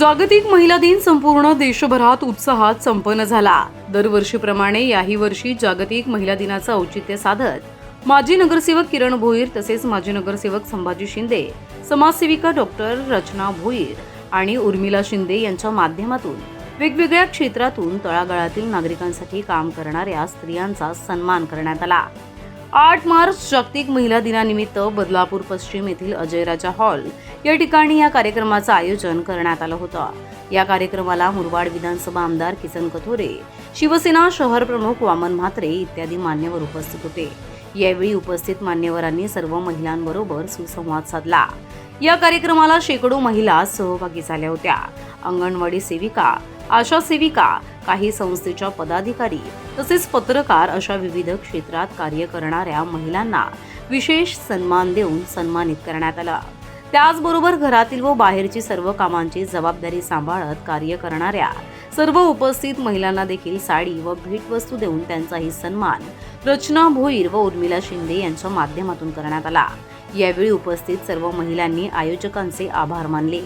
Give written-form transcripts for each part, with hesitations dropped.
जागतिक महिला दिन संपूर्ण देशभरात उत्साहात संपन्न झाला। दरवर्षीप्रमाणे याही वर्षी जागतिक महिला दिनाचं औचित्य साधत माजी नगरसेवक किरण भोईर तसेच माजी नगरसेवक संभाजी शिंदे, समाजसेविका डॉक्टर रचना भोईर आणि उर्मिला शिंदे यांच्या माध्यमातून वेगवेगळ्या क्षेत्रातून तळागाळातील नागरिकांसाठी काम करणाऱ्या स्त्रियांचा सन्मान करण्यात आला। 8 मार्च जागतिक महिला दिनानिमित्त बदलापूर पश्चिम येथील अजयराजा हॉल या ठिकाणी या कार्यक्रमाचं आयोजन करण्यात आलं होतं। या कार्यक्रमाला मुरबाड विधानसभा आमदार किसन कथोरे, शिवसेना शहर प्रमुख वामन म्हात्रे इत्यादी मान्यवर उपस्थित होते। यावेळी उपस्थित मान्यवरांनी सर्व महिलांबरोबर सुसंवाद साधला। या कार्यक्रमाला शेकडो महिला सहभागी झाल्या होत्या। अंगणवाडी सेविका, आशा सेविका, काही संस्थेच्या पदाधिकारी तसेच पत्रकार अशा विविध क्षेत्रात कार्य करणाऱ्या महिलांना विशेष सन्मान देऊन सन्मानित करण्यात आलं। त्याचबरोबर घरातील व बाहेरची सर्व कामांची जबाबदारी सांभाळत कार्य करणाऱ्या सर्व उपस्थित महिलांना देखील साडी व भेटवस्तू देऊन त्यांचाही सन्मान रचना भोईर व उर्मिला शिंदे यांच्या माध्यमातून करण्यात आला। यावेळी उपस्थित सर्व महिलांनी आयोजकांचे आभार मानले।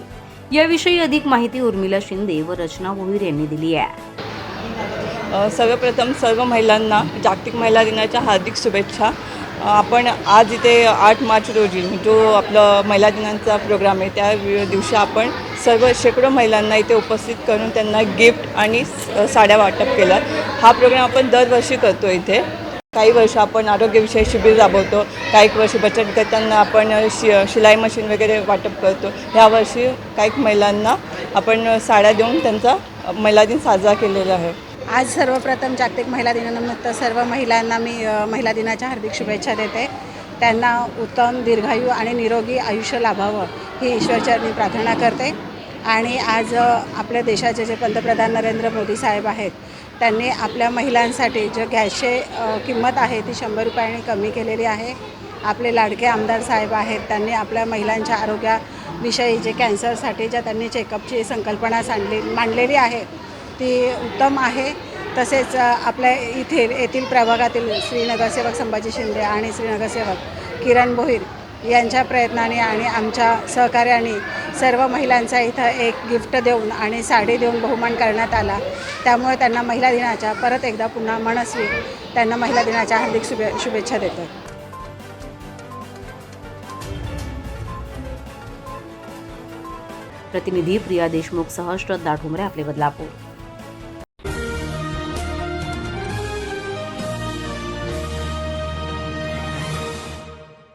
याविषयी अधिक माहिती उर्मिला शिंदे व रचना भोईर यांनी दिली आहे। सर्वप्रथम सर्व महिलांना जागतिक महिला दिनाच्या हार्दिक शुभेच्छा। आपण आज इथे 8 मार्च रोजी जो आपला महिला दिनाचा प्रोग्राम आहे त्या दिवशी आपण सर्व शेकडो महिलांना इथे उपस्थित करून त्यांना गिफ्ट आणि साड्या वाटप केला। हा प्रोग्राम आपण दरवर्षी करतो। इथे काही वर्ष आपण आरोग्यविषयक शिबिर राबवतो, काही वर्षी बचत गटांना आपण शिलाई मशीन वगैरे वाटप करतो। यावर्षी काही महिलांना आपण साड्या देऊन त्यांचा महिला दिन साजरा केलेला आहे। आज सर्वप्रथम जागतिक महिला दिनानिमित्त सर्व महिलांना मी महिला दिनाच्या हार्दिक शुभेच्छा देते। त्यांना उत्तम दीर्घायू आणि निरोगी आयुष्य लाभावं ही ईश्वरचरणी प्रार्थना करते। आणि आज आपल्या देशाचे जे पंतप्रधान नरेंद्र मोदी साहेब आहेत त्यांनी आपल्या महिलांसाठी जो गॅसची किंमत आहे ती 100 रुपयांनी कमी केलेली आहे। आपले लाडके आमदार साहेब आहेत त्यांनी आपल्या महिलांच्या आरोग्याविषयी जे कॅन्सरसाठी ज्या त्यांनी चेकअपची संकल्पना मांडलेली आहे ती उत्तम आहे। तसेच आपल्या येथील प्रभागातील श्रीनगरसेवक संभाजी शिंदे आणि श्रीनगरसेवक किरण भोईर यांच्या प्रयत्नाने आणि आमच्या सहकार्याने सर्व महिलांचा इथं एक गिफ्ट देऊन आणि साडी देऊन बहुमान करण्यात आला। त्यामुळे त्यांना महिला दिनाच्या परत एकदा पुन्हा मनस्वी त्यांना महिला दिनाच्या हार्दिक शुभेच्छा देतो। प्रतिनिधी प्रिया देशमुख सह श्रद्धा ठोंबरे, आपले बदलापूर।